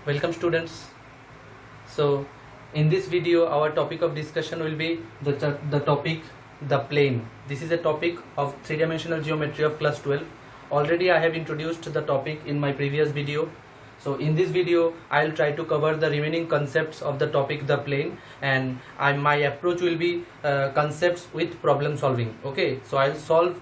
Welcome students. So in this video our topic of discussion will be the topic the plane. This is a topic of three-dimensional geometry of class 12. Already I have introduced the topic in my previous video. So in this video I'll try to cover the remaining concepts of the topic the plane, and my approach will be concepts with problem solving. Okay, so I'll solve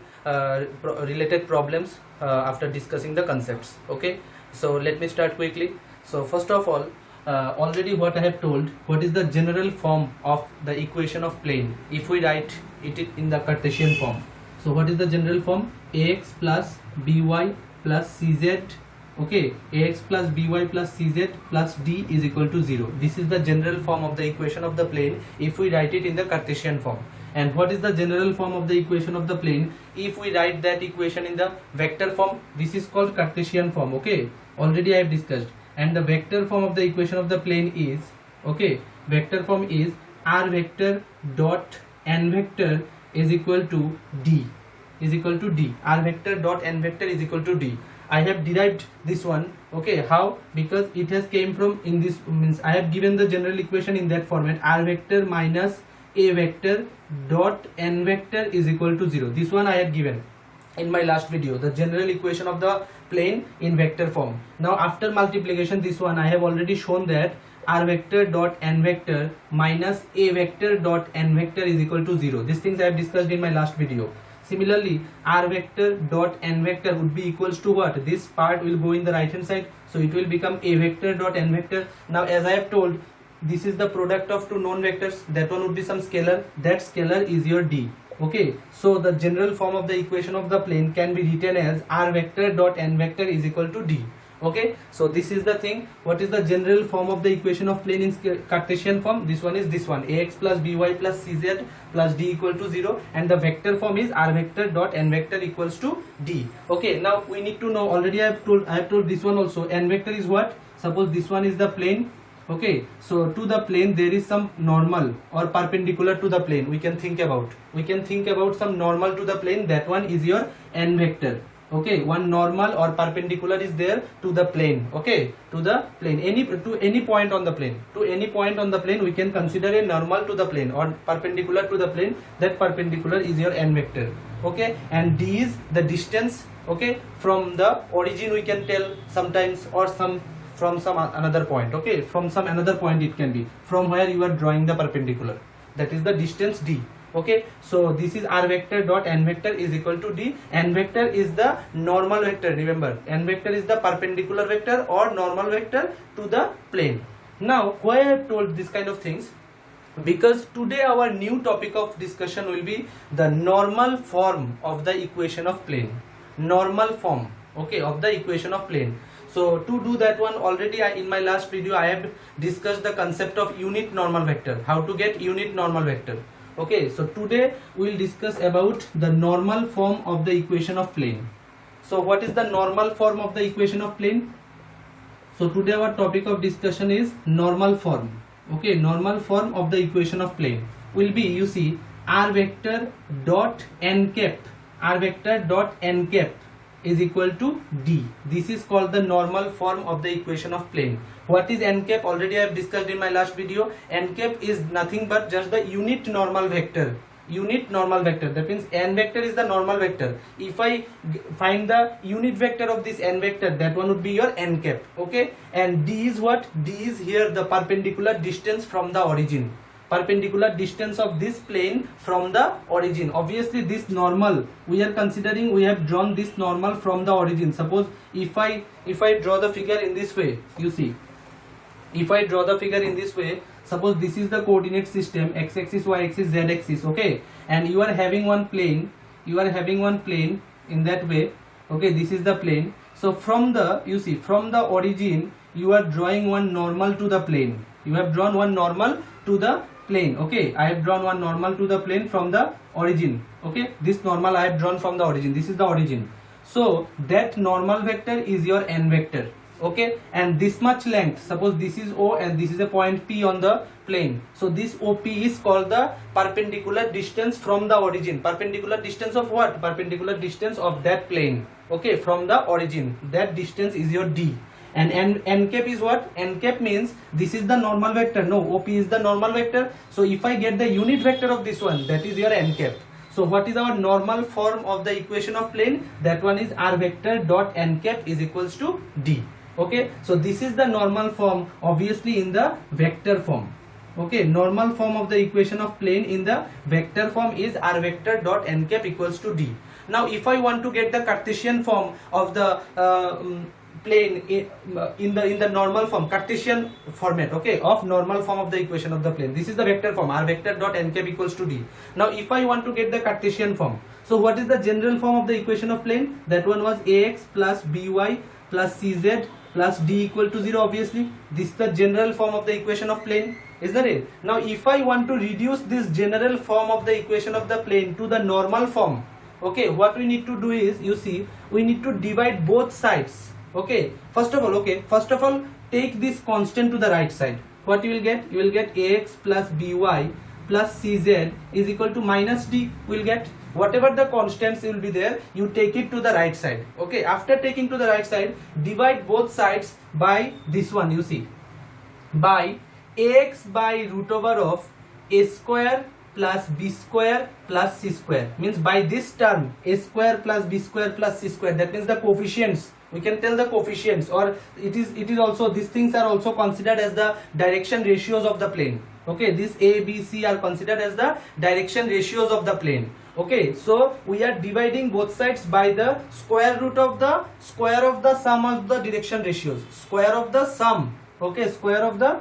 related problems after discussing the concepts. Okay, so let me start quickly. So first of all, already what I have told, what is the general form of the equation of plane if we write it in the Cartesian form. So what is the general form? Ax plus by plus cz, okay, ax plus by plus cz plus d is equal to 0. This is the general form of the equation of the plane if we write it in the Cartesian form. And what is the general form of the equation of the plane if we write that equation in the vector form? This is called Cartesian form. Okay, already I have discussed. And the vector form of the equation of the plane is, okay, vector form is r vector dot n vector is equal to d, r vector dot n vector is equal to d. I have derived this one. Okay, how? Because it has came from, in this means I have given the general equation in that format, r vector minus a vector dot n vector is equal to 0. This one I had given in my last video, the general equation of the plane in vector form. Now after multiplication, this one I have already shown that r vector dot n vector minus a vector dot n vector is equal to 0. These things I have discussed in my last video. Similarly, r vector dot n vector would be equals to what? This part will go in the right hand side, so it will become a vector dot n vector. Now as I have told, this is the product of two known vectors, that one would be some scalar, that scalar is your d. Okay, so the general form of the equation of the plane can be written as r vector dot n vector is equal to d. Okay, so this is the thing. What is the general form of the equation of plane in Cartesian form? This one is this one, ax plus by plus cz plus d equal to 0, and the vector form is r vector dot n vector equals to d. Okay, now we need to know, already I have told this one also, n vector is what? Suppose this one is the plane. Okay, so to the plane there is some normal or perpendicular to the plane. We can think about some normal to the plane. That one is your n vector. Okay, one normal or perpendicular is there to the plane. Okay, to the plane, to any point on the plane, we can consider a normal to the plane or perpendicular to the plane. That perpendicular is your n vector. Okay, and d is the distance, okay, from the origin we can tell sometimes, or from some another point. Okay, from some another point it can be, from where you are drawing the perpendicular, that is the distance d. Okay, so this is r vector dot n vector is equal to d. N vector is the normal vector. Remember, n vector is the perpendicular vector or normal vector to the plane. Now why I have told this kind of things? Because today our new topic of discussion will be the normal form of the equation of plane. Normal form, okay, of the equation of plane. So to do that one, already in my last video I have discussed the concept of unit normal vector, how to get unit normal vector. Okay, so today we will discuss about the normal form of the equation of plane. So what is the normal form of the equation of plane? So today our topic of discussion is normal form. Okay, normal form of the equation of plane will be, you see, r vector dot n cap, is equal to d. This is called the normal form of the equation of plane. What is n cap? Already I have discussed in my last video. N cap is nothing but just the unit normal vector. That means n vector is the normal vector. If I find the unit vector of this n vector, that one would be your n cap. Okay, and d is what? D is here the perpendicular distance from the origin. Perpendicular distance of this plane from the origin. Obviously this normal we are considering, we have drawn this normal from the origin. Suppose if I draw the figure in this way, you see, if I draw the figure in this way, suppose this is the coordinate system, x axis, y axis, z axis. Okay, and you are having one plane, in that way. Okay, this is the plane. So from the, you see, from the origin you are drawing one normal to the plane. You have drawn one normal to the plane. Okay, I have drawn one normal to the plane from the origin. Okay, this normal I have drawn from the origin. This is the origin. So that normal vector is your n vector. Okay, and this much length, suppose this is O and this is a point P on the plane. So this OP is called the perpendicular distance from the origin. Perpendicular distance of what? Perpendicular distance of that plane. Okay, from the origin. That distance is your D. and n cap is what? N cap means this is the normal vector. No, OP is the normal vector. So if I get the unit vector of this one, that is your n cap. So what is our normal form of the equation of plane? That one is r vector dot n cap is equals to d. Okay, so this is the normal form, obviously in the vector form. Okay, normal form of the equation of plane in the vector form is r vector dot n cap equals to d. Now if I want to get the Cartesian form of the plane in the normal form, Cartesian format, okay, of normal form of the equation of the plane, this is the vector form, r vector dot n cap equals to d. Now if I want to get the Cartesian form, so what is the general form of the equation of plane? That one was ax plus by plus cz plus d equal to 0. Obviously this is the general form of the equation of plane, isn't it? Now if I want to reduce this general form of the equation of the plane to the normal form, okay, what we need to do is, you see, we need to divide both sides. Okay, first of all take this constant to the right side. What you will get? You will get ax plus by plus cz is equal to minus d. We will get whatever the constants will be there, you take it to the right side. Okay, after taking to the right side, divide both sides by this one, you see, by ax by root over of a square plus b square plus c square, means by this term a square plus b square plus c square, that means the coefficients, we can tell the coefficients, or it is also, these things are also considered as the direction ratios of the plane. Okay, this a, b, c are considered as the direction ratios of the plane. Okay, so we are dividing both sides by the square root of the sum of the direction ratios, square of the sum. Okay, square of the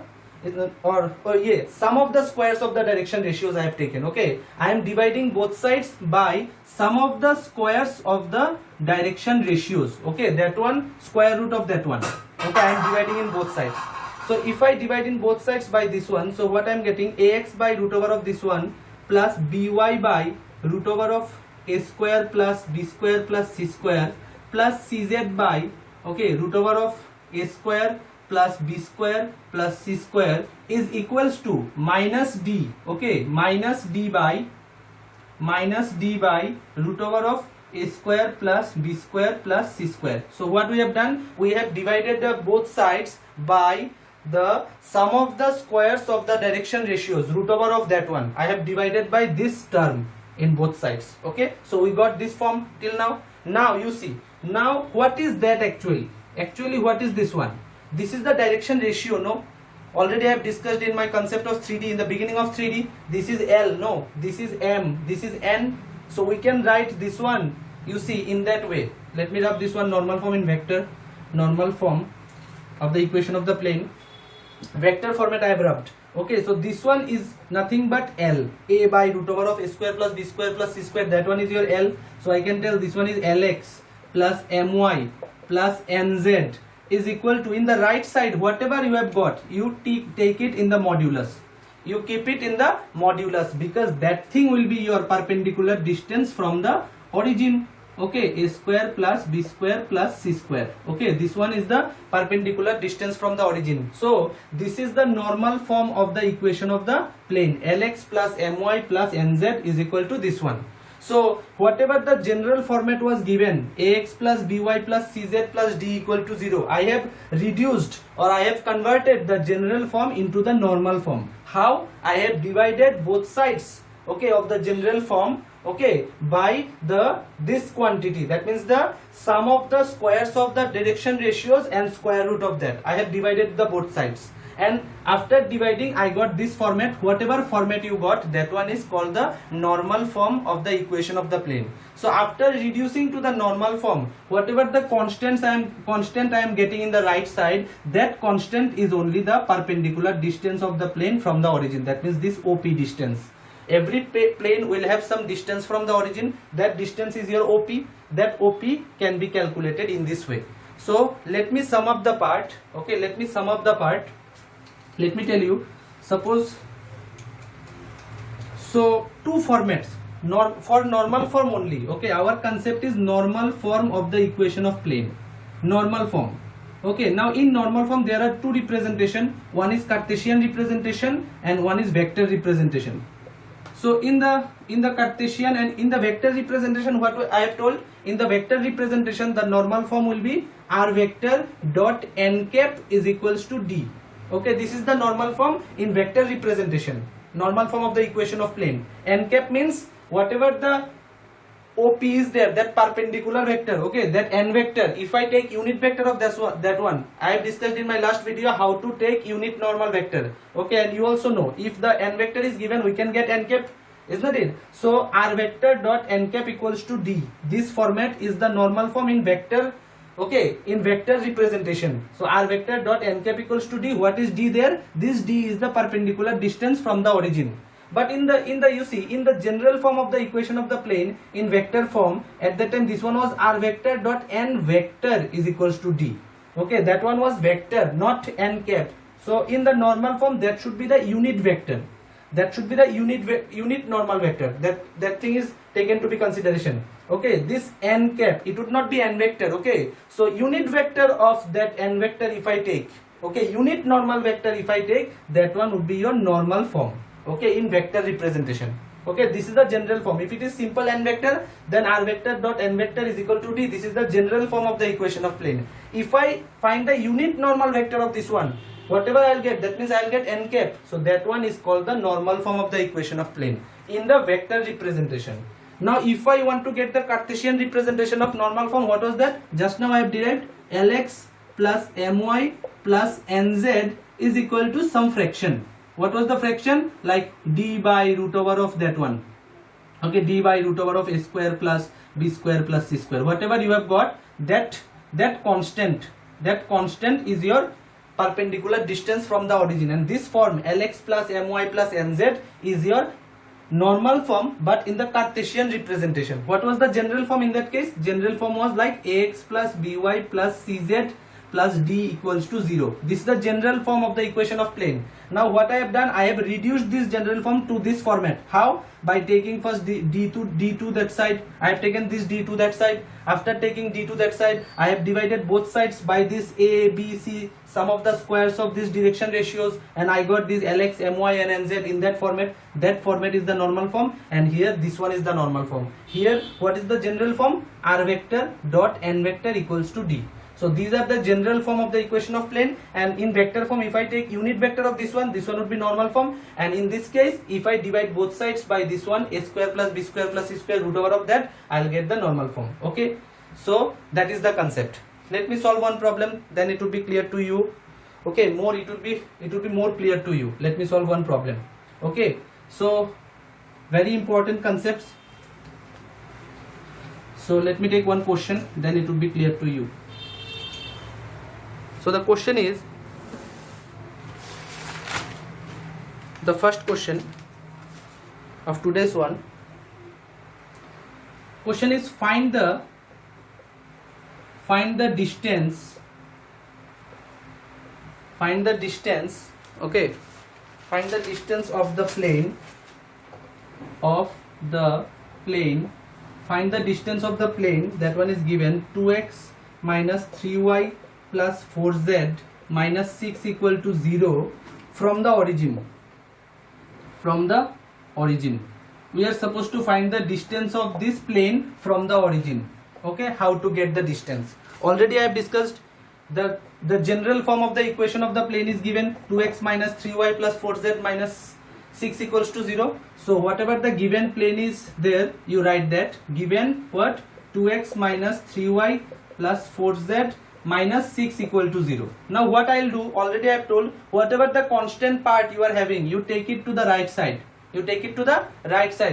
sum of the squares of the direction ratios I have taken. Okay, I am dividing both sides by sum of the squares of the direction ratios. Okay, that one, square root of that one. Okay, I am dividing in both sides. So if I divide in both sides by this one, so what I am getting, ax by root over of this one plus by by root over of a square plus b square plus c square plus cz by, okay, root over of a square plus b square plus c square is equals to minus d. Okay, minus d by root over of a square plus b square plus c square. So what we have done, we have divided the both sides by the sum of the squares of the direction ratios, root over of that one I have divided by this term in both sides. Okay, so we got this form till now. Now you see, now what is that actually? Actually what is this one? This is the direction ratio, no? Already I have discussed in my concept of 3D, in the beginning of 3D, this is L, no, this is M, this is N. So we can write this one, you see, in that way. Let me rub this one, normal form in vector, normal form of the equation of the plane, vector format I have rubbed. Okay, so this one is nothing but L, a by root over of a square plus b square plus c square, that one is your L. So I can tell this one is Lx plus my plus nz is equal to, in the right side whatever you have got, you take it in the modulus, you keep it in the modulus, because that thing will be your perpendicular distance from the origin. Okay, a square plus b square plus c square. Okay, this one is the perpendicular distance from the origin. So this is the normal form of the equation of the plane, Lx plus my plus nz is equal to this one. So whatever the general format was given, ax plus by plus cz plus d equal to 0, I have reduced or I have converted the general form into the normal form. How? I have divided both sides, okay, of the general form, okay, by this quantity, that means the sum of the squares of the direction ratios and square root of that. I have divided the both sides, and after dividing I got this format. Whatever format you got, that one is called the normal form of the equation of the plane. So after reducing to the normal form, whatever the constant I am getting in the right side, that constant is only the perpendicular distance of the plane from the origin, that means this OP distance. Every plane will have some distance from the origin, that distance is your OP. That OP can be calculated in this way. So let me sum up the part. Okay, let me sum up the part. Let me tell you, suppose, so two formats, for normal form only. Okay, our concept is normal form of the equation of plane, normal form. Okay, now in normal form there are two representation, one is Cartesian representation and one is vector representation. So in the Cartesian and in the vector representation, what I have told, in the vector representation the normal form will be r vector dot n cap is equals to d. Okay, this is the normal form in vector representation, normal form of the equation of plane. N cap means whatever the OP is there, that perpendicular vector, okay, that n vector. If I take unit vector of that one, I have discussed in my last video how to take unit normal vector, okay, and you also know if the n vector is given, we can get n cap, isn't it? So r vector dot n cap equals to d. This format is the normal form in vector, okay, in vector representation. So r vector dot n cap equals to d. What is d there? This d is the perpendicular distance from the origin. But in the you see in the general form of the equation of the plane in vector form, at that time this one was r vector dot n vector is equals to d. Okay, that one was vector, not n cap. So in the normal form that should be the unit vector. That should be the unit normal vector. That thing is taken to be consideration. Okay, this n cap, it would not be n vector. Okay, so unit vector of that n vector if I take, okay, unit normal vector if I take, that one would be your normal form. Okay, in vector representation. Okay, this is the general form. If it is simple n vector, then r vector dot n vector is equal to d. This is the general form of the equation of plane. If I find the unit normal vector of this one, whatever I'll get, that means I'll get n cap. So that one is called the normal form of the equation of plane in the vector representation. Now if I want to get the Cartesian representation of normal form, what was that? Just now I have derived Lx plus my plus nz is equal to some fraction. What was the fraction? Like d by root over of that one. Okay, d by root over of a square plus b square plus c square. Whatever you have got, that constant is your perpendicular distance from the origin, and this form Lx plus my plus nz is your normal form but in the Cartesian representation. What was the general form in that case? General form was like ax plus by plus cz plus d equals to 0. This is the general form of the equation of plane. Now what I have done, I have reduced this general form to this format. How? By taking first d to that side. I have taken this d to that side. After taking d to that side, I have divided both sides by this a, b, c, sum of the squares of these direction ratios, and I got this Lx, My and Nz in that format. That format is the normal form, and here this one is the normal form. Here what is the general form? R vector dot n vector equals to d. So these are the general form of the equation of plane, and in vector form if I take unit vector of this one would be normal form, and in this case if I divide both sides by this one a square plus b square plus c square root over of that, I'll get the normal form. Okay, so that is the concept. Let me solve one problem, then it will be clear to you. Okay, it will be more clear to you. Let me solve one problem. Okay, so very important concepts. So let me take one question, then it will be clear to you. So the question is, the first question of today's one. Question is find the distance. Okay, find the distance of the plane. Find the distance of the plane. That one is given 2x minus 3y plus 4z minus 6 equal to 0 from the origin. We are supposed to find the distance of this plane from the origin. Okay, how to get the distance? Already I have discussed the general form of the equation of the plane is given 2x minus 3y plus 4z minus 6 equals to 0. So whatever the given plane is there, you write that given what? 2x minus 3y plus 4z minus 6 equal to 0. Now what I will do, already I have told, whatever the constant part you are having, you take it to the right side.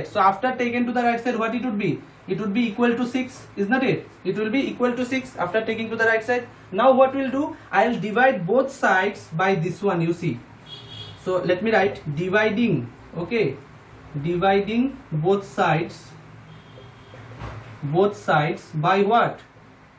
So after taking to the right side, what it would be? It would be equal to 6, isn't it? It will be equal to 6 after taking to the right side. Now what we'll do, I will divide both sides by this one, you see. So let me write dividing, okay, dividing both sides by what?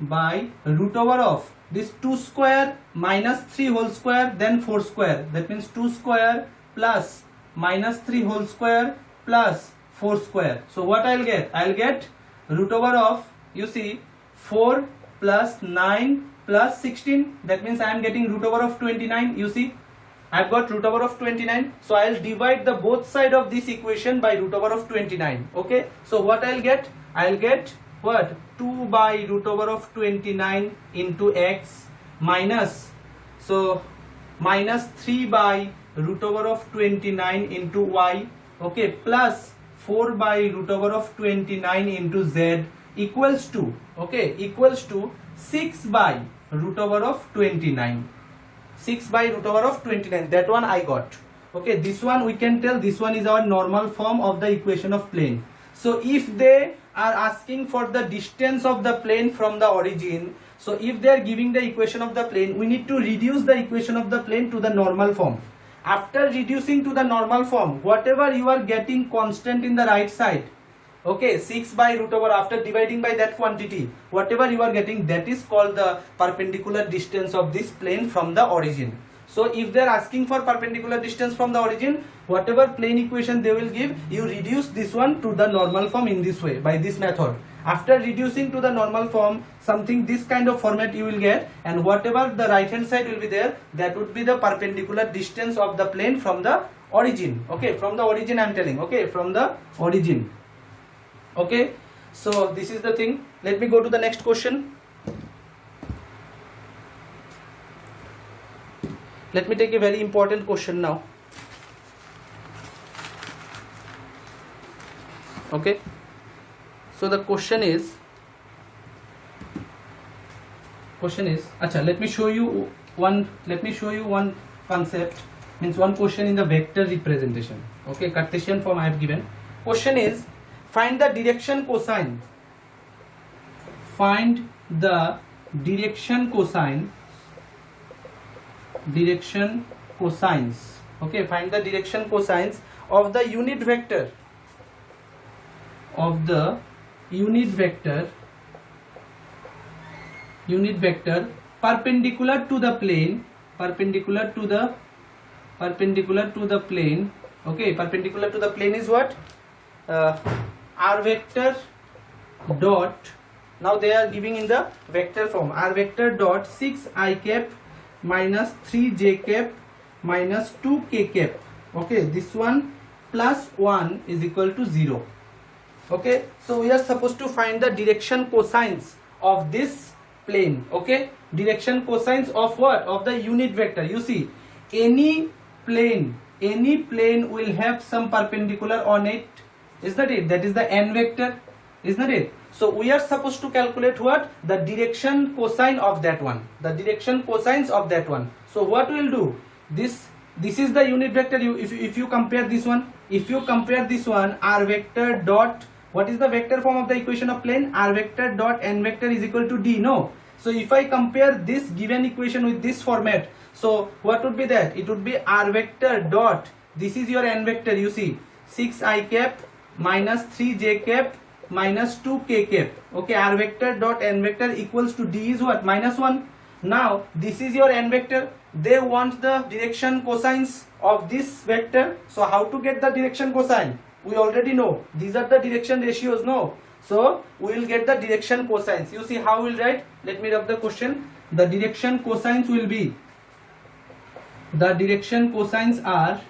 By root over of this 2 square minus 3 whole square then 4 square. That means 2 square plus minus 3 whole square plus 4 square. So what I'll get? I'll get root over of, you see, 4 plus 9 plus 16. That means I am getting root over of 29. You see, I've got root over of 29. So I'll divide the both side of this equation by root over of 29. Okay. So what I'll get? I'll get what 2 by root over of 29 into x minus, so minus 3 by root over of 29 into y, okay, plus 4 by root over of 29 into z equals to, okay, equals to 6 by root over of 29. 6 by root over of 29, that one I got. Okay, this one we can tell this one is our normal form of the equation of plane. So if they are asking for the distance of the plane from the origin, so if they are giving the equation of the plane, we need to reduce the equation of the plane to the normal form. After reducing to the normal form, whatever you are getting constant in the right side, okay, 6 by root over, after dividing by that quantity, whatever you are getting, that is called the perpendicular distance of this plane from the origin. So if they are asking for perpendicular distance from the origin, whatever plane equation they will give, you reduce this one to the normal form in this way, by this method. After reducing to the normal form, something this kind of format you will get, and whatever the right hand side will be there, that would be the perpendicular distance of the plane from the origin. Okay, from the origin I am telling, okay, from the origin. Okay, so this is the thing. Let me go to the next question. Let me take a very important question now. Okay, so the question is acha, let me show you one concept, means one question in the vector representation. Okay, Cartesian form I have given. Question is, find the direction cosine. Find the direction cosines. Okay, find the direction cosines of the unit vector. Perpendicular to the plane. Okay, perpendicular to the plane is what? R vector dot, now they are giving in the vector form, R vector dot 6i cap minus 3j cap minus 2k cap. Okay, this one plus 1 is equal to 0. Okay, so we are supposed to find the direction cosines of this plane. Okay, direction cosines of what? Of the unit vector. You see, any plane will have some perpendicular on it, is that it? That is the n vector, is not it? So we are supposed to calculate what? The direction cosine of that one. The direction cosines of that one. So what we will do? This is the unit vector. If you compare this one, R vector dot, what is the vector form of the equation of plane? R vector dot n vector is equal to d. No. So if I compare this given equation with this format, so what would be that? It would be R vector dot, this is your n vector, you see, 6i cap minus 3j cap minus 2k cap. Okay, R vector dot n vector equals to d is what? Minus 1. Now this is your n vector. They want the direction cosines of this vector. So how to get the direction cosine? We already know these are the direction ratios. No, so we will get the direction cosines. You see how we'll write? Let me rub the question. The direction cosines will be, the direction cosines are,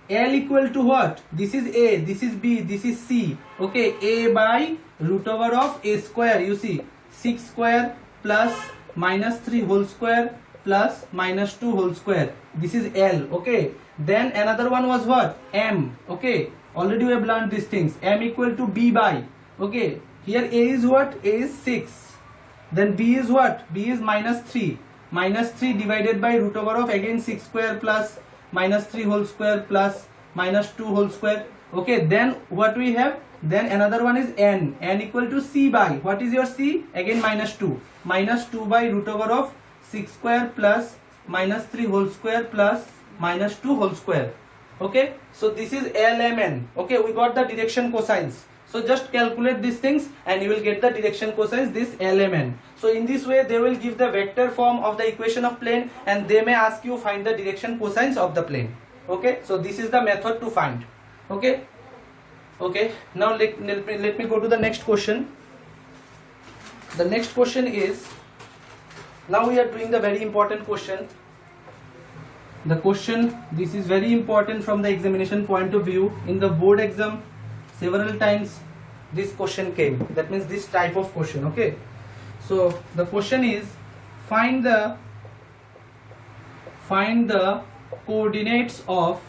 L equal to what? This is A, this is B, this is C. Okay, A by root over of A square. You see, 6 square plus minus 3 whole square plus minus 2 whole square. This is L. Okay, then another one was what? M. Okay, already we have learned these things. M equal to B by, okay, here A is what? A is 6. Then B is what? B is minus 3. Minus 3 divided by root over of again 6 square plus minus 3 whole square plus minus 2 whole square. Okay, then what we have? Then another one is N. N equal to C by, what is your C? Again minus 2. Minus 2 by root over of 6 square plus minus 3 whole square plus minus 2 whole square. Okay, so this is LMN. Okay, we got the direction cosines. So just calculate these things and you will get the direction cosines, this LMN. So in this way they will give the vector form of the equation of plane and they may ask you find the direction cosines of the plane. Okay, so this is the method to find. Okay, now let me go to the next question. The next question is, now we are doing the very important question. The question, this is very important from the examination point of view. In the board exam, several times this question came. That means this type of question. Okay. So the question is, find the coordinates of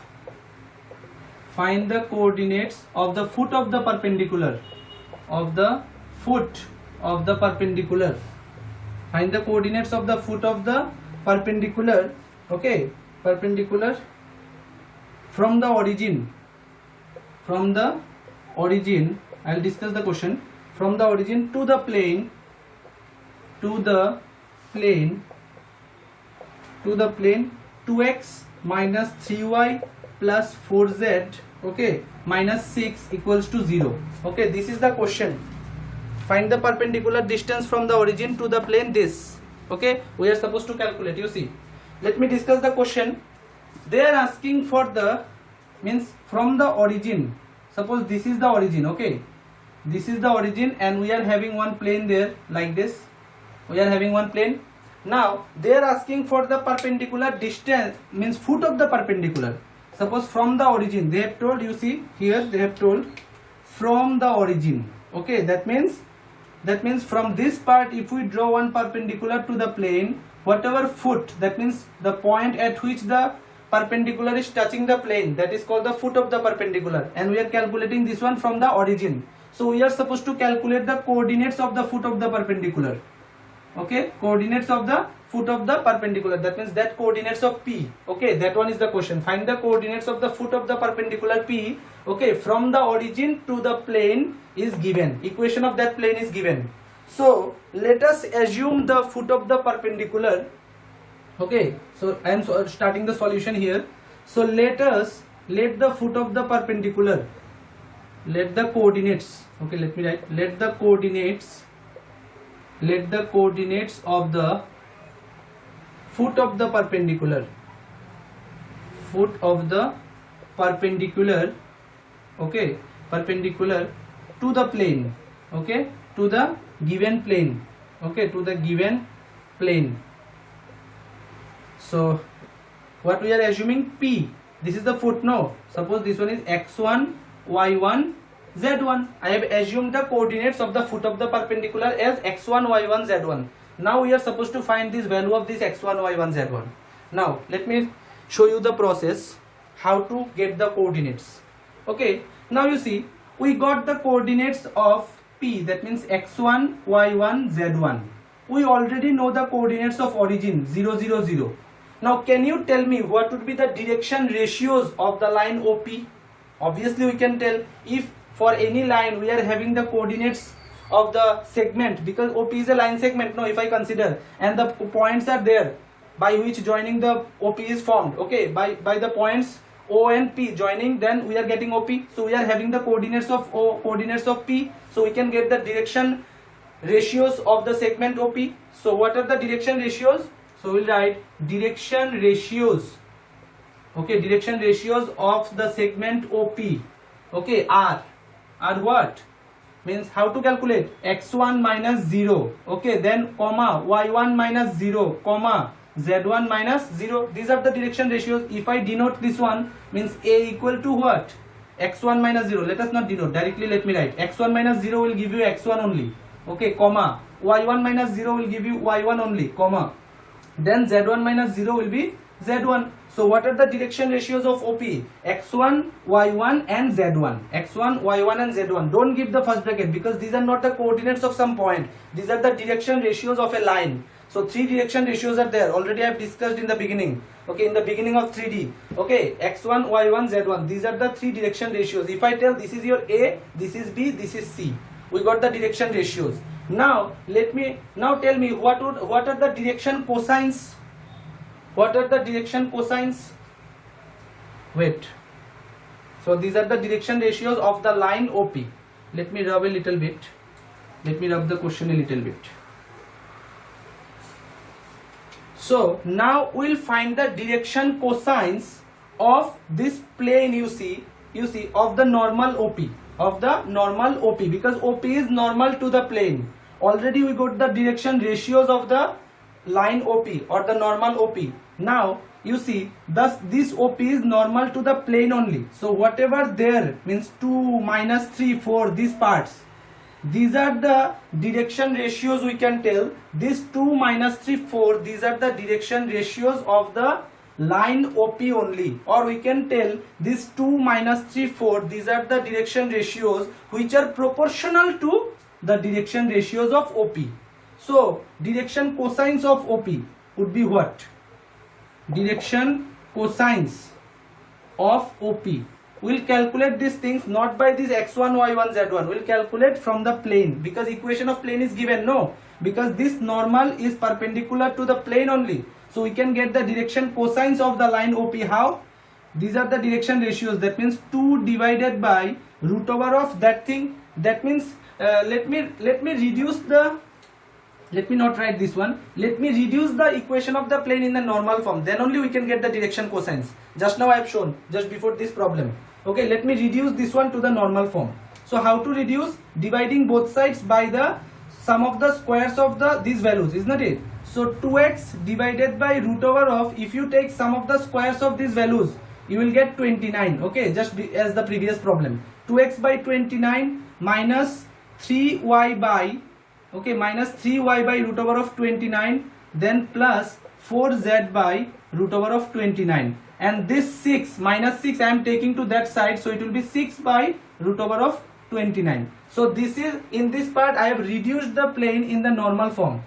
the foot of the perpendicular. Find the coordinates of the foot of the perpendicular. Okay, perpendicular from the origin. I'll discuss the question. From the origin to the plane 2x minus 3y plus 4z, okay, minus 6 equals to 0. Okay, this is the question. Find the perpendicular distance from the origin to the plane, this. Okay, we are supposed to calculate. You see, let me discuss the question. They are asking for the, means from the origin. Suppose this is the origin. Okay, this is the origin and we are having one plane there, like this. We are having one plane. Now they are asking for the perpendicular distance, means foot of the perpendicular. Suppose from the origin, they have told, you see here they have told from the origin. Okay, that means from this part, if we draw one perpendicular to the plane, whatever foot, that means the point at which the perpendicular is touching the plane, that is called the foot of the perpendicular, and we are calculating this one from the origin. So we are supposed to calculate the coordinates of the foot of the perpendicular. Okay, coordinates of the foot of the perpendicular, that means that coordinates of P. Okay, that one is the question. Find the coordinates of the foot of the perpendicular P. Okay, from the origin to the plane is given. Equation of that plane is given. So let us assume the foot of the perpendicular. Okay, so I am starting the solution here. So let the foot of the perpendicular, let the coordinates, okay, let me write, let the coordinates of the foot of the perpendicular, okay, perpendicular to the plane, okay, to the given plane, okay, to the given plane. So what we are assuming, P, this is the foot. No, suppose this one is x1, y1, z1. I have assumed the coordinates of the foot of the perpendicular as x1, y1, z1. Now we are supposed to find this value of this x1, y1, z1. Now let me show you the process how to get the coordinates. Okay, now you see we got the coordinates of P, that means x1, y1, z1. We already know the coordinates of origin 0, 0, 0. Now can you tell me what would be the direction ratios of the line OP? Obviously we can tell, if for any line we are having the coordinates of the segment, because OP is a line segment, no, if I consider, and the points are there by which joining the OP is formed, okay, by the points O and P joining, then we are getting OP. So we are having the coordinates of O, coordinates of P, so we can get the direction ratios of the segment OP. So what are the direction ratios? So we'll write direction ratios, okay, direction ratios of the segment OP, okay, are what? Means how to calculate? x1 minus 0, okay, then comma y1 minus 0, comma z1 minus 0. These are the direction ratios. If I denote this one, means A equal to what? x1 minus 0. Let us not denote, directly let me write x1 minus 0 will give you x1 only, okay, comma y1 minus 0 will give you y1 only, comma then z1 minus 0 will be z1. So what are the direction ratios of OP? x1, y1 and z1. x1, y1 and z1. Don't give the first bracket because these are not the coordinates of some point. These are the direction ratios of a line. So 3 direction ratios are there. Already I have discussed in the beginning. Okay, in the beginning of 3D. Okay, x1, y1, z1. These are the 3 direction ratios. If I tell this is your A, this is B, this is C. We got the direction ratios. Now tell me what are the direction cosines? What are the direction cosines? Wait. So these are the direction ratios of the line OP. Let me rub a little bit. Let me rub the question a little bit. So now we'll find the direction cosines of this plane, you see of the normal OP, because OP is normal to the plane. Already we got the direction ratios of the line OP or the normal OP. Now you see, thus this OP is normal to the plane only. So whatever there means 2, minus 3, 4, these parts, these are the direction ratios. We can tell this 2, minus 3, 4, these are the direction ratios of the line OP only, or we can tell this 2, minus 3, 4, these are the direction ratios which are proportional to the direction ratios of OP. So direction cosines of OP would be what? Direction cosines of OP. We'll calculate these things not by this x1, y1, z1. We'll calculate from the plane, because equation of plane is given. No, because this normal is perpendicular to the plane only. So we can get the direction cosines of the line OP. How? These are the direction ratios. That means 2 divided by root over of that thing. That means let me reduce the, let me not write this one. Let me reduce the equation of the plane in the normal form. Then only we can get the direction cosines. Just now I have shown, just before this problem. Okay, let me reduce this one to the normal form. So how to reduce? Dividing both sides by the sum of the squares of these values, isn't it? So 2x divided by root over of, if you take sum of the squares of these values, you will get 29. Okay, just as the previous problem. 2x by 29 minus 3y by, okay, minus 3y by root over of 29, then plus 4z by root over of 29. And this 6, minus 6 I am taking to that side, so it will be 6 by root over of 29. So this is, in this part I have reduced the plane in the normal form,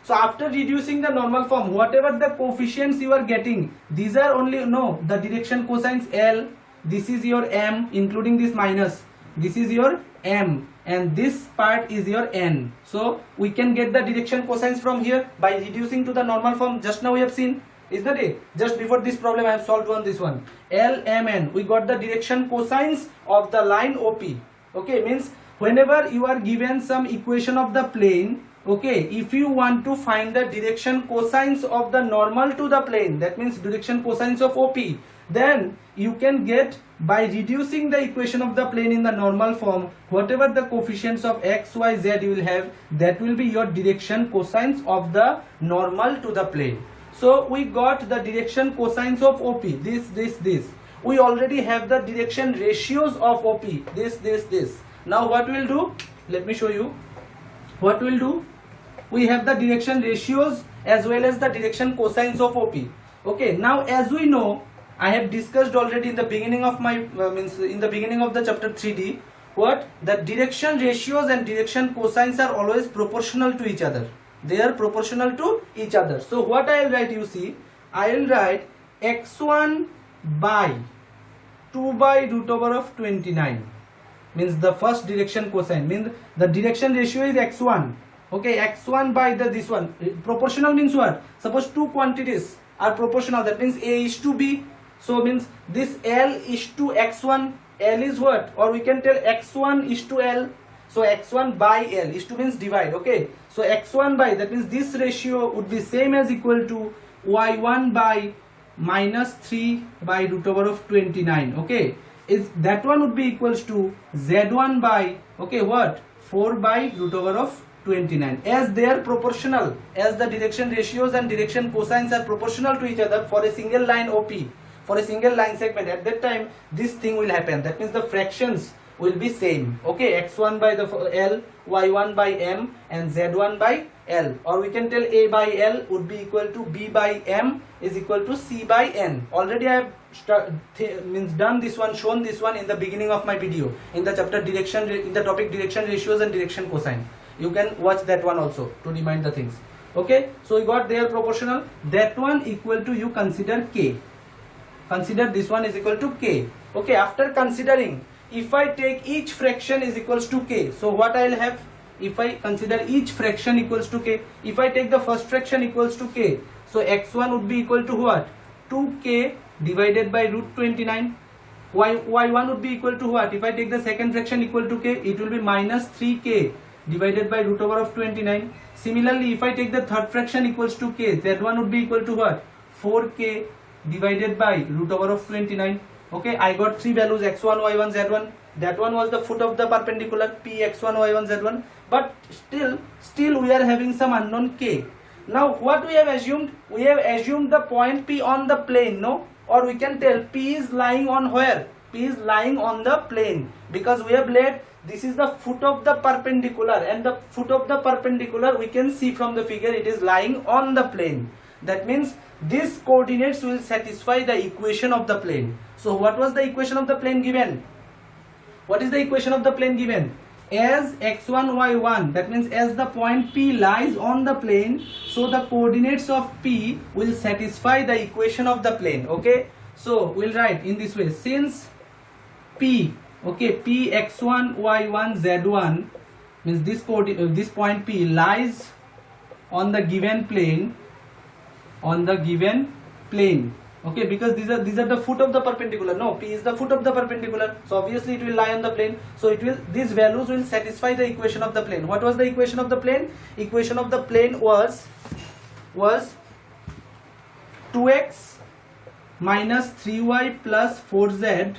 So after reducing the normal form, whatever the coefficients you are getting, these are only, no, the direction cosines L, this is your M, including this minus, this is your M, and this part is your N. So we can get the direction cosines from here by reducing to the normal form. Just now we have seen, isn't it? Just before this problem I have solved on this one. L, M, N. We got the direction cosines of the line OP. Okay, means whenever you are given some equation of the plane, okay, if you want to find the direction cosines of the normal to the plane, that means direction cosines of OP, then you can get by reducing the equation of the plane in the normal form, whatever the coefficients of x, y, z you will have, that will be your direction cosines of the normal to the plane. So we got the direction cosines of OP, this. We already have the direction ratios of OP, this. Now what we'll do, let me show you what we'll do. We have the direction ratios as well as the direction cosines of OP. Okay, now as we know, I have discussed already in the beginning of my in the beginning of the chapter 3D, what the direction ratios and direction cosines are always proportional to each other. They are proportional to each other. So what I will write, you see, I will write x1 by 2 by root over of 29, means the first direction cosine, means the direction ratio is x1. Okay, x1 by this one. Proportional means what? Suppose two quantities are proportional, that means A is to B. So means this L is to x1, L is what? Or we can tell x1 is to L. So x1 by L is to means divide. Okay, so x1 by, that means this ratio would be same as equal to y1 by minus 3 by root over of 29. Okay, is that one would be equals to z1 by, okay, what, 4 by root over of 29. As they are proportional, as the direction ratios and direction cosines are proportional to each other for a single line OP, for a single line segment, at that time this thing will happen. That means the fractions will be same. Okay, x1 by the L, y1 by M, and z1 by L, or we can tell A by L would be equal to B by M is equal to C by N. Already I have done this one, shown this one in the beginning of my video in the chapter direction, in the topic direction ratios and direction cosine. You can watch that one also to remind the things. Okay, so we got their proportional, that one equal to, you consider K. Consider this one is equal to K. Okay, after considering, if I take each fraction is equals to K, so what I will have, if I consider each fraction equals to K, if I take the first fraction equals to K, so x1 would be equal to what, 2K divided by root 29. Y1 would be equal to what, if I take the second fraction equal to K, it will be minus 3K divided by root over of 29. Similarly, if I take the third fraction equals to K, z1 would be equal to what, 4K divided by root over of 29. Okay, I got three values, x1, y1, z1. That one was the foot of the perpendicular, p x1, y1, z1. But still we are having some unknown K. Now what we have assumed? We have assumed the point P on the plane, no? Or we can tell P is lying on where? P is lying on the plane, because we have laid this is the foot of the perpendicular, and the foot of the perpendicular we can see from the figure it is lying on the plane. That means these coordinates will satisfy the equation of the plane. So what was the equation of the plane given? What is the equation of the plane given? As x1 y1, that means as the point P lies on the plane, so the coordinates of P will satisfy the equation of the plane. Okay, so we'll write in this way, since P, okay, P x1 y1 z1 means this point P lies on the given plane, okay, because these are the foot of the perpendicular. No, P is the foot of the perpendicular, so obviously it will lie on the plane. So these values will satisfy the equation of the plane. What was the equation of the plane? Equation of the plane was 2x minus 3y plus 4z,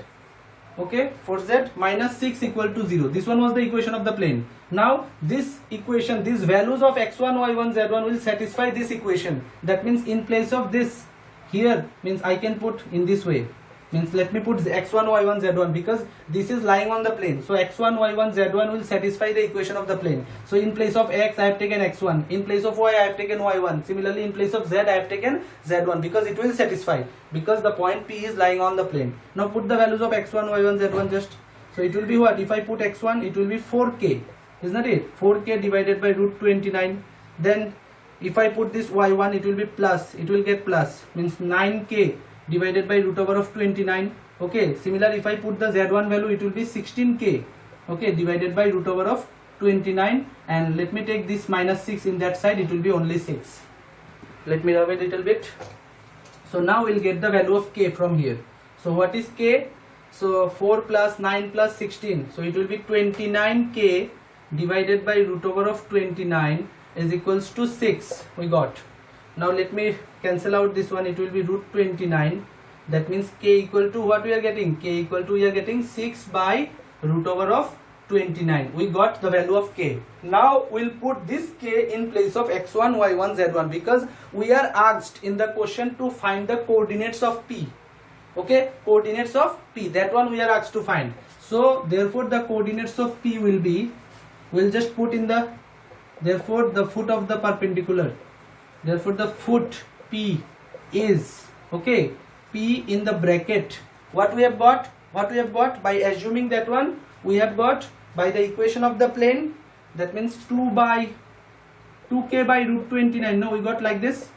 okay, 4z minus 6 equal to 0. This one was the equation of the plane. Now this equation, these values of x1 y1 z1 will satisfy this equation. That means in place of this here, means I can put in this way, means let me put x1 y1 z1, because this is lying on the plane, so x1 y1 z1 will satisfy the equation of the plane. So in place of x I have taken x1, in place of y I have taken y1, similarly in place of z I have taken z1, because it will satisfy, because the point P is lying on the plane. Now put the values of x1 y1 z1 just. So it will be what? If I put x1, it will be 4k, isn't it? 4k divided by root 29. Then if I put this y1, it will be plus, it will get plus, means 9k divided by root over of 29. Okay, similar if I put the z1 value, it will be 16k, okay, divided by root over of 29, and let me take this minus 6 in that side, it will be only 6. Let me rub a little bit. So now we'll get the value of k from here. So what is k? So 4 plus 9 plus 16, so it will be 29k divided by root over of 29 is equals to 6 we got. Now let me cancel out this one, it will be root 29. That means k equal to what we are getting? K equal to, we are getting 6 by root over of 29. We got the value of k. Now we'll put this k in place of x1 y1 z1, because we are asked in the question to find the coordinates of P. Okay, coordinates of P, that one we are asked to find. So therefore the coordinates of P will be, we'll just put in the, therefore the foot of the perpendicular, therefore the foot P is, okay, P in the bracket, what we have got? What we have got by assuming that one, we have got by the equation of the plane, that means 2k by root 29. No, we got like this,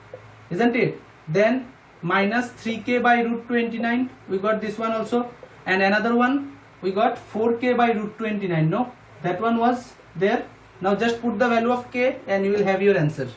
isn't it? Then minus 3k by root 29, we got this one also, and another one we got 4k by root 29. No, that one was there. Now just put the value of k and you will have your answer.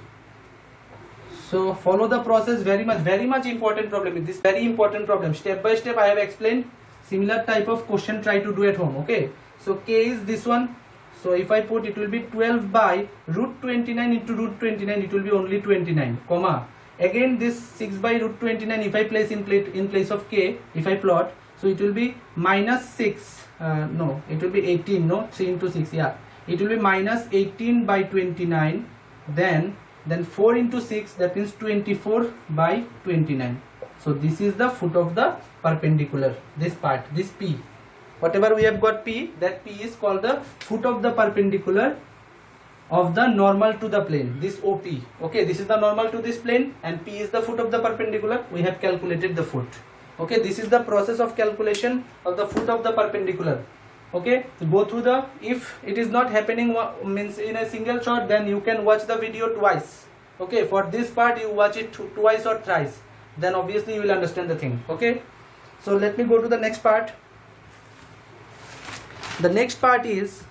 So follow the process, very much important problem. This very important problem, step by step I have explained. Similar type of question try to do at home. Okay, so k is this one. So if I put, it will be 12 by root 29 into root 29, it will be only 29, comma. Again this 6 by root 29, if I place in place of k, if I plot, so it will be minus 6, no, it will be 18, no, 3 into 6, yeah. It will be minus 18 by 29, then 4 into 6, that means 24 by 29. So this is the foot of the perpendicular, this part, this P. Whatever we have got P, that P is called the foot of the perpendicular of the normal to the plane, this OP. Okay, this is the normal to this plane and P is the foot of the perpendicular. We have calculated the foot. Okay, this is the process of calculation of the foot of the perpendicular. Okay, go through the, if it is not happening means in a single shot, then you can watch the video twice. Okay, for this part you watch it twice or thrice, then obviously you will understand the thing. Okay, so let me go to the next part. The next part is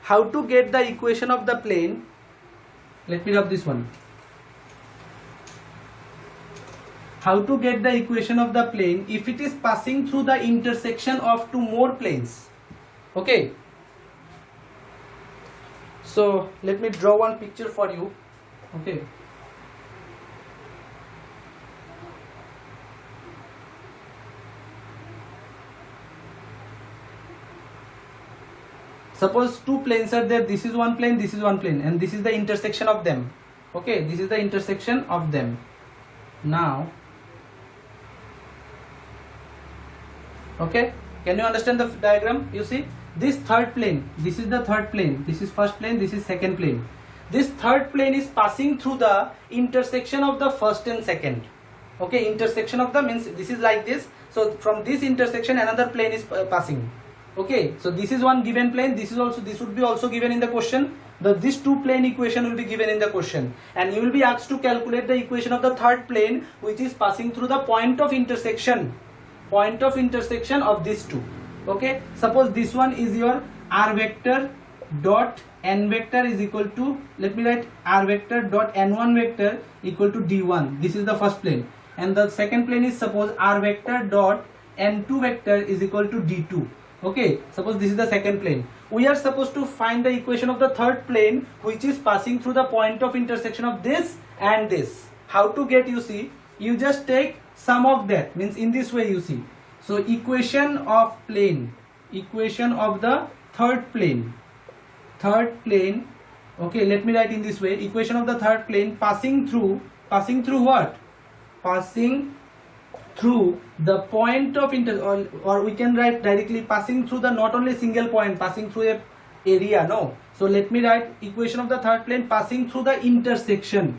how to get the equation of the plane. Let me rub this one. How to get the equation of the plane if it is passing through the intersection of two more planes. Okay, so let me draw one picture for you. Okay, Suppose two planes are there, this is one plane, this is one plane, and this is the intersection of them. Okay, this is the intersection of them. Now, okay, can you understand the diagram? You see this third plane, this is the third plane, this is first plane, this is second plane. This third plane is passing through the intersection of the first and second. Okay, intersection of the means this is like this. So from this intersection another plane is passing. Okay, so this is one given plane, this would be also given in the question. This two plane equation will be given in the question, and you will be asked to calculate the equation of the third plane which is passing through the point of intersection of these two. Okay, suppose this one is your r vector dot n vector is equal to, let me write r vector dot n1 vector equal to d1. This is the first plane, and the second plane is suppose r vector dot n2 vector is equal to d2. Okay, suppose this is the second plane. We are supposed to find the equation of the third plane which is passing through the point of intersection of this and this. How to get? You see, you just take sum of that, means in this way you see. So equation of plane, equation of the third plane, okay, let me write in this way, equation of the third plane passing through what? Passing through the point of or we can write directly passing through the not only single point, passing through a area. No, so let me write equation of the third plane passing through the intersection.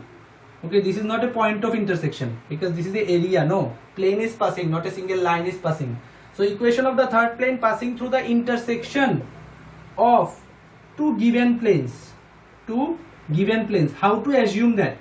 Okay, this is not a point of intersection because this is the area. No, plane is passing, not a single line is passing. So equation of the third plane passing through the intersection of two given planes. How to assume that?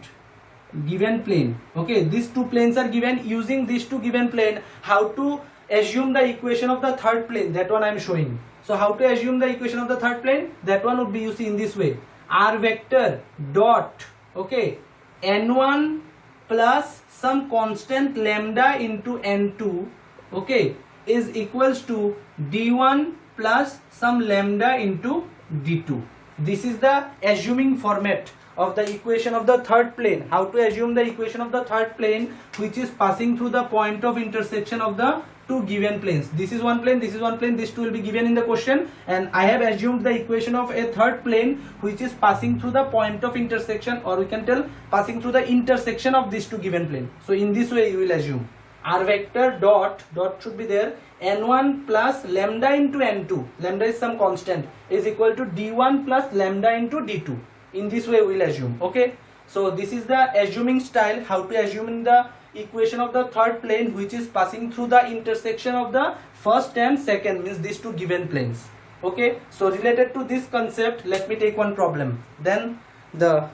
Given plane. Okay, these two planes are given. Using these two given plane, how to assume the equation of the third plane, that one I am showing. So how to assume the equation of the third plane? That one would be, you see, in this way, r vector dot, okay, n1 plus some constant lambda into n2, okay, is equals to d1 plus some lambda into d2. This is the assuming format of the equation of the third plane. How to assume the equation of the third plane which is passing through the point of intersection of the two given planes. This is one plane, this is one plane, these two will be given in the question, and I have assumed the equation of a third plane which is passing through the point of intersection, or we can tell passing through the intersection of these two given planes. So in this way you will assume r vector dot should be there, n1 plus lambda into n2, lambda is some constant, is equal to d1 plus lambda into d2. In this way we will assume. Okay, so this is the assuming style, how to assume in the equation of the third plane which is passing through the intersection of the first and second, means these two given planes. Okay, so related to this concept, let me take one problem, then the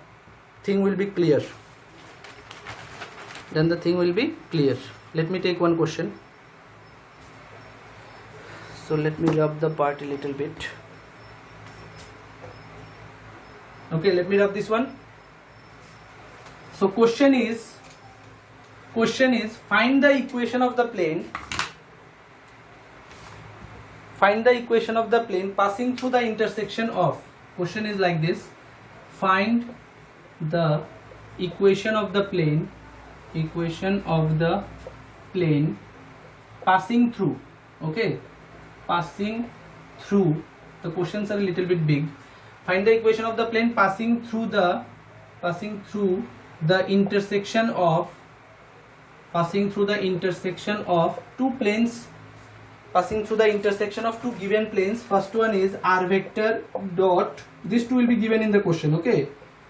thing will be clear. Let me take one question. So let me rub the part a little bit. Okay, let me rub this one. So question is find the equation of the plane. Find the equation of the plane passing through the intersection of. Question is like this: find the equation of the plane. Passing through. Okay, passing through. The questions are a little bit big. Find the equation of the plane passing through the intersection of two planes, passing through the intersection of two given planes. First one is r vector dot, these two will be given in the question, okay,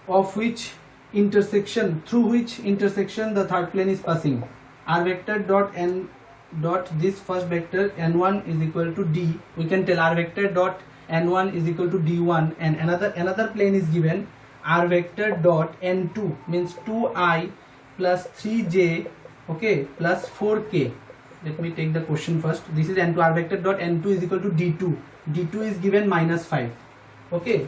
of which intersection, through which intersection the third plane is passing. R vector dot n dot, this first vector n1 is equal to d, we can tell r vector dot n1 is equal to d1, and another plane is given, r vector dot n2 means 2i plus 3j, okay, plus 4k. Let me take the question first. This is n2, r vector dot n2 is equal to d2 is given -5. Okay,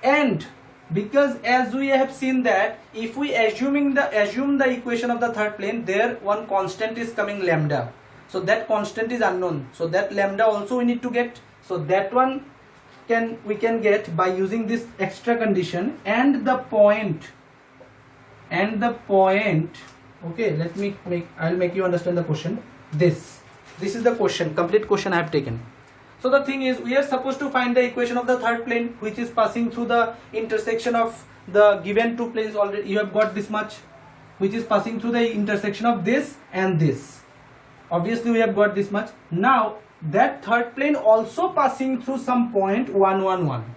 and because as we have seen that if we assume the equation of the third plane, there one constant is coming, lambda, so that constant is unknown, so that lambda also we need to get. So that one we can get by using this extra condition, and the point. Okay, I'll make you understand the question. This is the question, complete question I have taken. So the thing is, we are supposed to find the equation of the third plane, which is passing through the intersection of the given two planes. Already you have got this much, which is passing through the intersection of this and this. Obviously we have got this much. Now that third plane also passing through some point 1 1 1.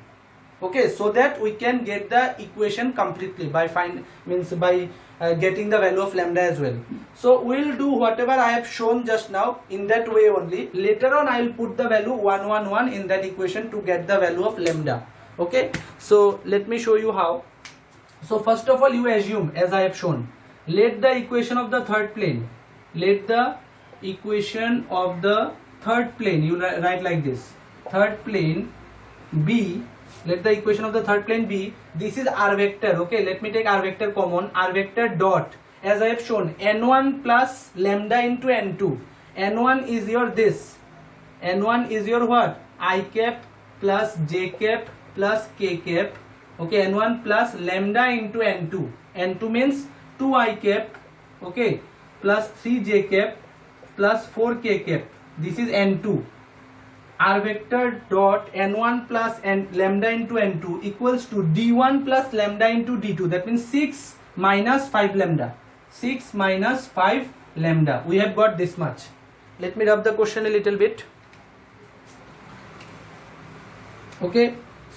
Okay, so that we can get the equation completely by getting the value of lambda as well. So we will do whatever I have shown just now in that way only. Later on I will put the value 1 1 1 in that equation to get the value of lambda. Okay, so let me show you how. So first of all, you assume, as I have shown, let the equation of the third plane, let the equation of the third plane, you write like this, third plane B, let the equation of the third plane be, this is r vector. Okay, let me take r vector common, r vector dot, as I have shown, n1 plus lambda into n2. n1 is your this, n1 is your what, I cap plus j cap plus k cap. Okay, n1 plus lambda into n2, n2 means 2 I cap, okay, plus 3 j cap plus 4 k cap. This is n2. R vector dot n1 plus lambda into n2 equals to d1 plus lambda into d2. That means 6 minus 5 lambda. 6 minus 5 lambda. We have got this much. Let me rub the question a little bit. Okay,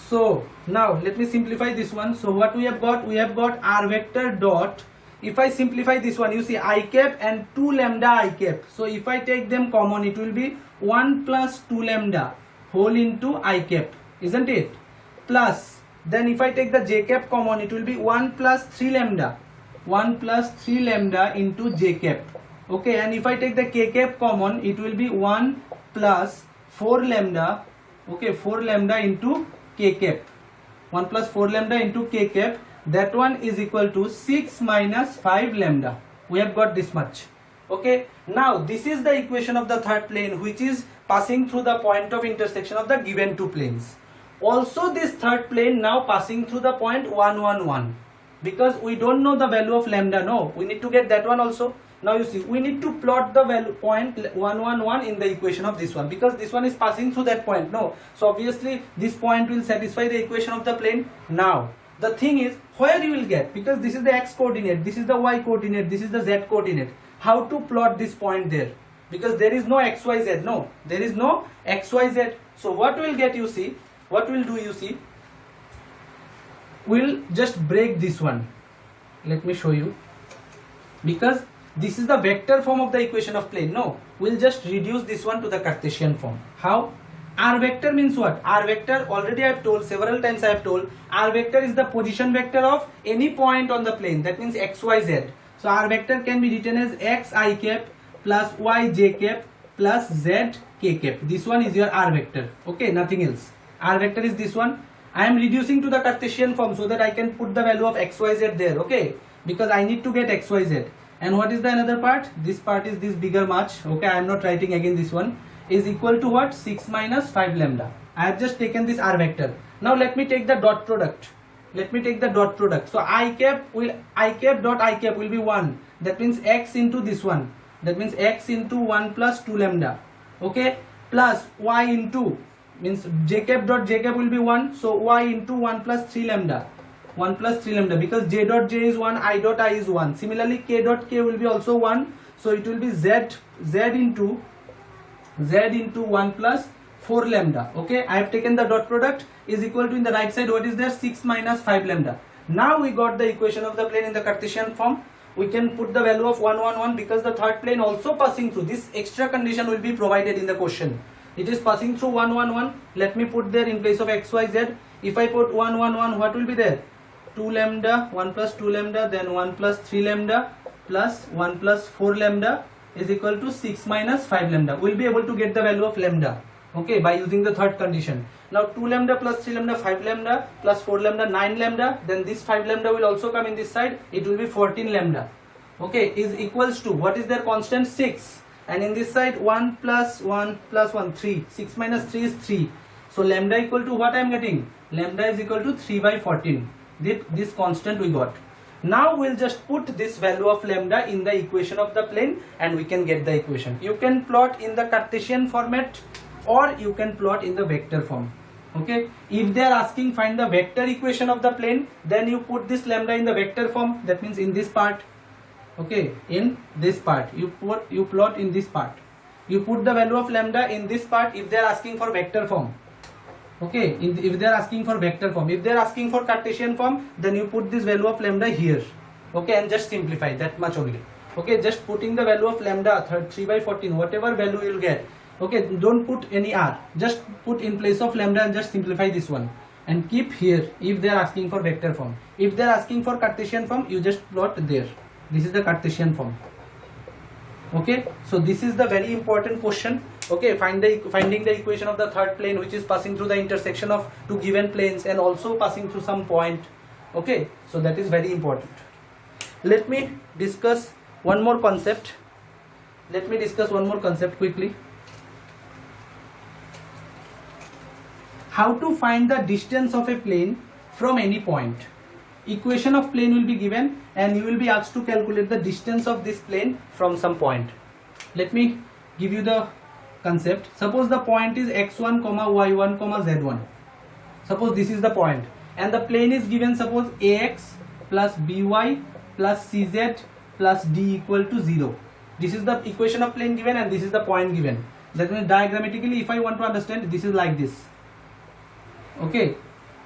so now let me simplify this one. So what we have got? We have got r vector dot, if I simplify this one, you see I cap and 2 lambda I cap. So if I take them common, it will be 1 plus 2 lambda whole into I cap, isn't it? Plus, then if I take the j cap common, it will be 1 plus 3 lambda. 1 plus 3 lambda into j cap. Okay, and if I take the k cap common, it will be 1 plus 4 lambda. Okay, 4 lambda into k cap. 1 plus 4 lambda into k cap. That one is equal to 6 minus 5 lambda. We have got this much. Okay, now this is the equation of the third plane, which is passing through the point of intersection of the given two planes. Also this third plane now passing through the point 1 1 1, because we don't know the value of lambda. No, we need to get that one also. Now you see, we need to plot the value point 1 1 1 in the equation of this one, because this one is passing through that point. No, so obviously this point will satisfy the equation of the plane. Now the thing is, where you will get, because this is the x coordinate, this is the y coordinate, this is the z coordinate, how to plot this point there, because there is no xyz. No, there is no xyz. So what will get, you see, what will do, you see, we'll just break this one. Let me show you, because this is the vector form of the equation of plane. No, we'll just reduce this one to the Cartesian form. How? R vector means what? R vector, already I have told, several times I have told, R vector is the position vector of any point on the plane. That means x, y, z. So R vector can be written as x I cap plus y j cap plus z k cap. This one is your R vector. Okay, nothing else. R vector is this one. I am reducing to the Cartesian form so that I can put the value of x, y, z there. Okay, because I need to get x, y, z. And what is the another part? This part is this bigger much. Okay, I am not writing again this one. Is equal to what? 6 minus 5 lambda. I have just taken this r vector. Now let me take the dot product. Let me take the dot product. So I cap dot I cap will be 1. That means x into this one. That means x into 1 plus 2 lambda. Okay, plus y into, means j cap dot j cap will be 1. So y into 1 plus 3 lambda. 1 plus 3 lambda, because j dot j is 1, I dot I is 1. Similarly k dot k will be also 1. So it will be z into 1 plus 4 lambda. Okay, I have taken the dot product, is equal to, in the right side what is there, 6 minus 5 lambda. Now we got the equation of the plane in the Cartesian form. We can put the value of 1 1 1, because the third plane also passing through. This extra condition will be provided in the question. It is passing through 1 1 1. Let me put there in place of x y z. If I put 1 1 1, what will be there? 2 lambda, 1 plus 2 lambda, then 1 plus 3 lambda plus 1 plus 4 lambda is equal to 6 minus 5 lambda. We will be able to get the value of lambda, okay, by using the third condition. Now 2 lambda plus 3 lambda, 5 lambda plus 4 lambda, 9 lambda. Then this 5 lambda will also come in this side. It will be 14 lambda. Okay, is equals to, what is their constant? 6. And in this side 1 plus 1 plus 1, 3. 6 minus 3 is 3. So lambda equal to what I am getting? Lambda is equal to 3 by 14. This constant we got. Now we'll just put this value of lambda in the equation of the plane and we can get the equation. You can plot in the Cartesian format or you can plot in the vector form. Okay, if they are asking find the vector equation of the plane, then you put this lambda in the vector form, that means in this part. Okay, in this part you plot in this part, you put the value of lambda in this part if they are asking for vector form. Okay, if they are asking for vector form, if they are asking for Cartesian form, then you put this value of lambda here. Okay, and just simplify that much only. Okay, just putting the value of lambda 3/14, whatever value you will get. Okay, don't put any r, just put in place of lambda and just simplify this one and keep here if they are asking for vector form. If they are asking for Cartesian form, you just plot there. This is the Cartesian form. Okay, so this is the very important question. Okay, finding the equation of the third plane which is passing through the intersection of two given planes and also passing through some point. Okay, so that is very important. Let me discuss one more concept. Quickly. How to find the distance of a plane from any point. Equation of plane will be given and you will be asked to calculate the distance of this plane from some point. Let me give you the concept. Suppose the point is x1, y1, z1. Suppose this is the point and the plane is given, suppose ax plus by plus cz plus d equal to 0. This is the equation of plane given and this is the point given. That means diagrammatically, if I want to understand, this is like this. Okay,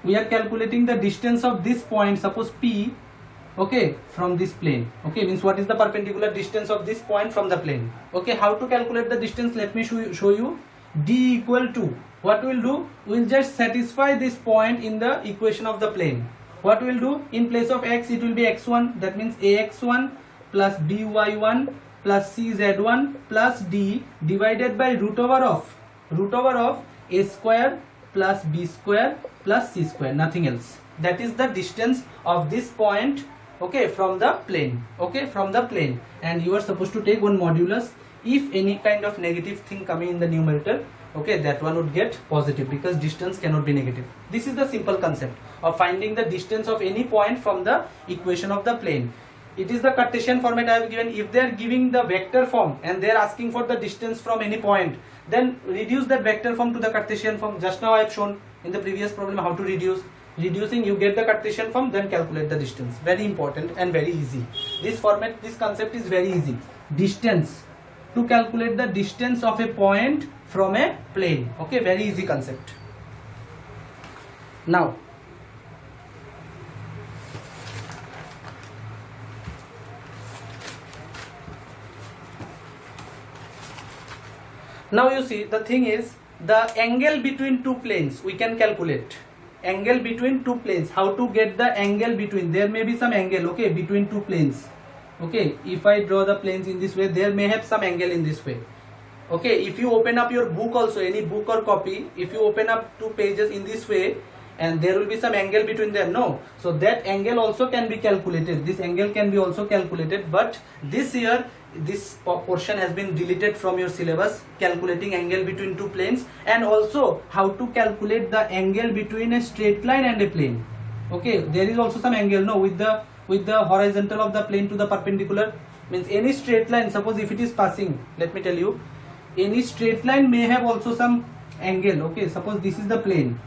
we are calculating the distance of this point, suppose P, okay, from this plane. Okay, means what is the perpendicular distance of this point from the plane. Okay, how to calculate the distance? Let me show you. D equal to, what we will do, we will just satisfy this point in the equation of the plane. What we will do, in place of x it will be x1, that means ax1 plus by1 plus cz1 plus d divided by root over of a square plus b square plus c square, nothing else. That is the distance of this point, okay, from the plane. Okay, from the plane, and you are supposed to take one modulus. If any kind of negative thing coming in the numerator, okay, that one would get positive because distance cannot be negative. This is the simple concept of finding the distance of any point from the equation of the plane. It is the Cartesian format I have given. If they are giving the vector form and they are asking for the distance from any point, then reduce that vector form to the Cartesian form. Just now I have shown in the previous problem how to reduce. Reducing, you get the Cartesian form, then calculate the distance. Very important and very easy. This format, this concept is very easy. Distance, to calculate the distance of a point from a plane. Okay, very easy concept. Now you see, the thing is, the angle between two planes we can calculate. Angle between two planes, how to get the angle between, there may be some angle, okay, between two planes. Okay, if I draw the planes in this way, there may have some angle in this way. Okay, if you open up your book also, any book or copy, if you open up two pages in this way, and there will be some angle between them, no, so that angle also can be calculated. This angle can be also calculated, but this year this portion has been deleted from your syllabus, calculating angle between two planes, and also how to calculate the angle between a straight line and a plane. Okay, there is also some angle, no, with the horizontal of the plane to the perpendicular. Means any straight line, suppose if it is passing, let me tell you, any straight line may have also some angle. Okay, suppose this is the plane.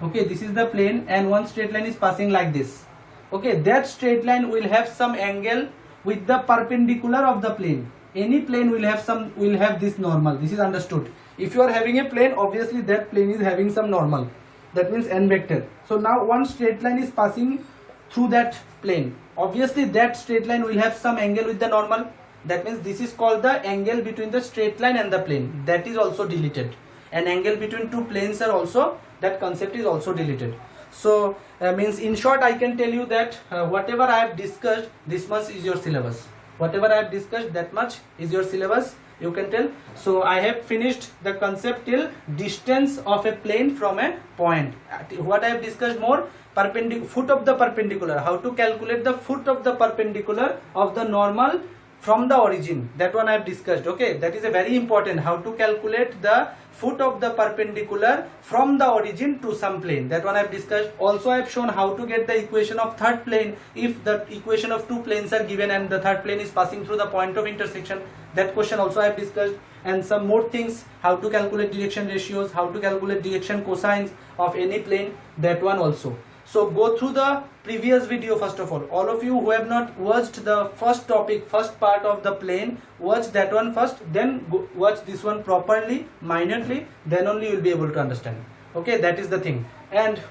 Okay, this is the plane and one straight line is passing like this. Okay, that straight line will have some angle with the perpendicular of the plane. Any plane will have this normal. This is understood. If you are having a plane, obviously that plane is having some normal. That means n vector. So now one straight line is passing through that plane. Obviously that straight line will have some angle with the normal. That means this is called the angle between the straight line and the plane. That is also deleted. An angle between two planes are also, that concept is also deleted. So means in short I can tell you that whatever I have discussed, this much is your syllabus. Whatever I have discussed, that much is your syllabus, you can tell. So I have finished the concept till distance of a plane from a point. What I have discussed more, foot of the perpendicular, how to calculate the foot of the perpendicular of the normal from the origin, that one I have discussed. Okay, that is a very important, how to calculate the foot of the perpendicular from the origin to some plane, that one I have discussed. Also I have shown how to get the equation of third plane if the equation of two planes are given and the third plane is passing through the point of intersection. That question also I have discussed, and some more things, how to calculate direction ratios, how to calculate direction cosines of any plane, that one also. So go through the previous video first of all of you who have not watched the first topic, first part of the plane, watch that one first, then go watch this one properly, minutely, then only you will be able to understand. Okay, that is the thing. And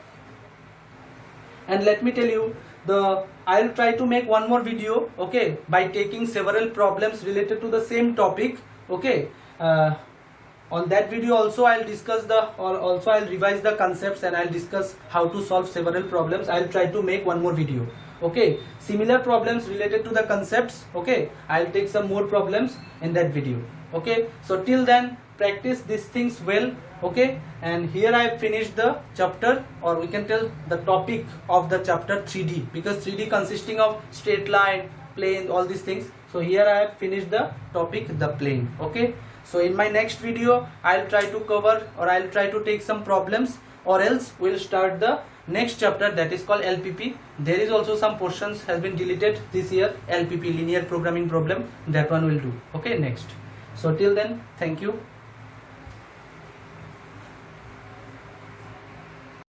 let me tell you, I'll try to make one more video, okay, by taking several problems related to the same topic. Okay, on that video also I'll discuss I'll revise the concepts and I'll discuss how to solve several problems. I'll try to make one more video. Okay, similar problems related to the concepts. Okay, I'll take some more problems in that video. Okay, so till then practice these things well. Okay, and here I have finished the chapter, or we can tell the topic of the chapter 3D, because 3D consisting of straight line, plane, all these things. So here I have finished the topic, the plane. Okay, so in my next video I'll try to cover, or I'll try to take some problems, or else we'll start the next chapter, that is called LPP. There is also some portions has been deleted this year, LPP, linear programming problem, that one will do. Okay, next. So till then, thank you.